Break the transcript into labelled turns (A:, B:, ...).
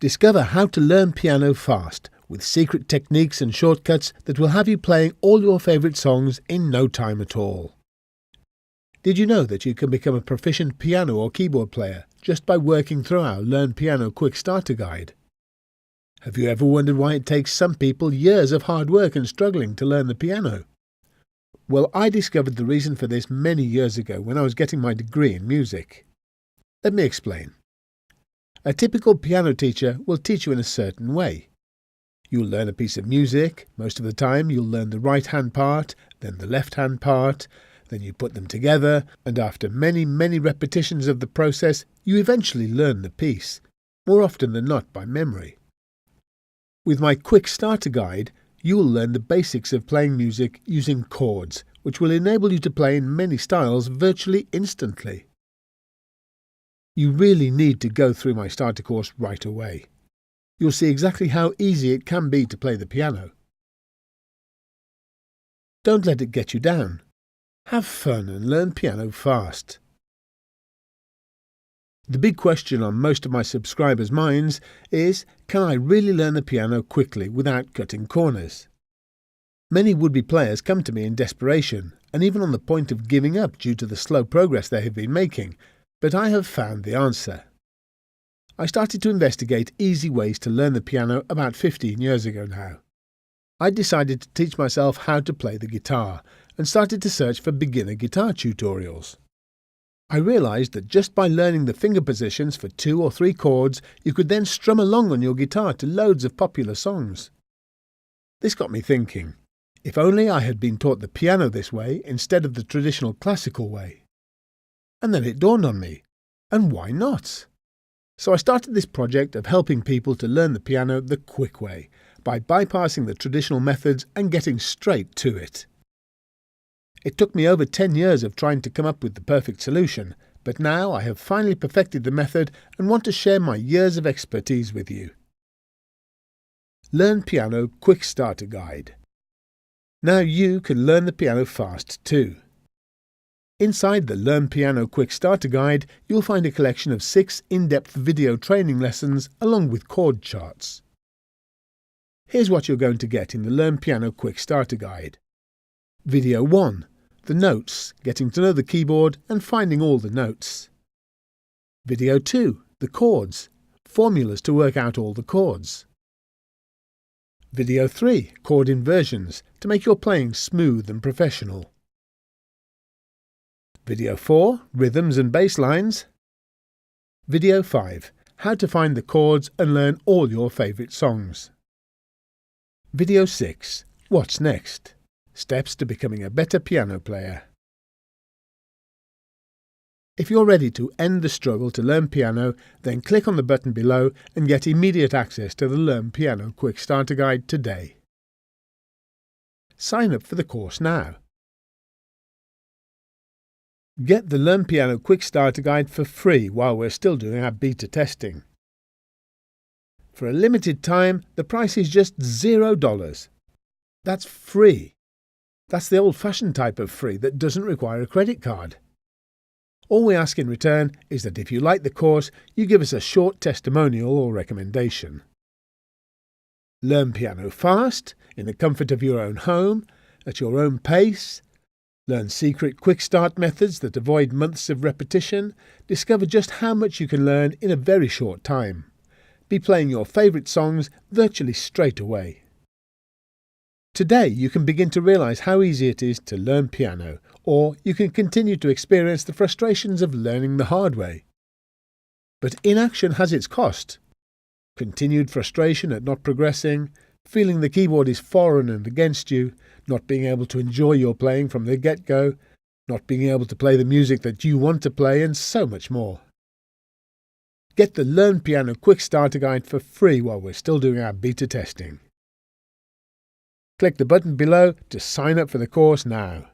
A: Discover how to learn piano fast with secret techniques and shortcuts that will have you playing all your favourite songs in no time at all. Did you know that you can become a proficient piano or keyboard player just by working through our Learn Piano Quick Starter Guide? Have you ever wondered why it takes some people years of hard work and struggling to learn the piano? Well, I discovered the reason for this many years ago when I was getting my degree in music. Let me explain. A typical piano teacher will teach you in a certain way. You'll learn a piece of music. Most of the time you'll learn the right-hand part, then the left-hand part, then you put them together, and after many repetitions of the process, you eventually learn the piece, more often than not by memory. With my Quick Starter Guide, you will learn the basics of playing music using chords, which will enable you to play in many styles virtually instantly. You really need to go through my starter course right away. You'll see exactly how easy it can be to play the piano. Don't let it get you down. Have fun and learn piano fast. The big question on most of my subscribers' minds is, can I really learn the piano quickly without cutting corners? Many would-be players come to me in desperation and even on the point of giving up due to the slow progress they have been making, but I have found the answer. I started to investigate easy ways to learn the piano about 15 years ago now. I decided to teach myself how to play the guitar and started to search for beginner guitar tutorials. I realised that just by learning the finger positions for 2 or 3 chords, you could then strum along on your guitar to loads of popular songs. This got me thinking, if only I had been taught the piano this way instead of the traditional classical way. And then it dawned on me, and why not? So I started this project of helping people to learn the piano the quick way, by bypassing the traditional methods and getting straight to it. It took me over 10 years of trying to come up with the perfect solution, but now I have finally perfected the method and want to share my years of expertise with you. Learn Piano Quick Starter Guide. Now you can learn the piano fast too. Inside the Learn Piano Quick Starter Guide, you'll find a collection of 6 in-depth video training lessons along with chord charts. Here's what you're going to get in the Learn Piano Quick Starter Guide. Video 1. The notes, getting to know the keyboard and finding all the notes. Video 2. The chords, formulas to work out all the chords. Video 3. Chord inversions, to make your playing smooth and professional. Video 4. Rhythms and bass lines. Video 5. How to find the chords and learn all your favourite songs. Video 6. What's next? Steps to becoming a better piano player. If you're ready to end the struggle to learn piano, then click on the button below and get immediate access to the Learn Piano Quick Starter Guide today. Sign up for the course now. Get the Learn Piano Quick Starter Guide for free while we're still doing our beta testing. For a limited time, the price is just $0. That's free. That's the old-fashioned type of free that doesn't require a credit card. All we ask in return is that if you like the course, you give us a short testimonial or recommendation. Learn piano fast, in the comfort of your own home, at your own pace. Learn secret quick start methods that avoid months of repetition. Discover just how much you can learn in a very short time. Be playing your favourite songs virtually straight away. Today you can begin to realise how easy it is to learn piano, or you can continue to experience the frustrations of learning the hard way. But inaction has its cost. Continued frustration at not progressing, feeling the keyboard is foreign and against you, not being able to enjoy your playing from the get-go, not being able to play the music that you want to play, and so much more. Get the Learn Piano Quick Starter Guide for free while we're still doing our beta testing. Click the button below to sign up for the course now.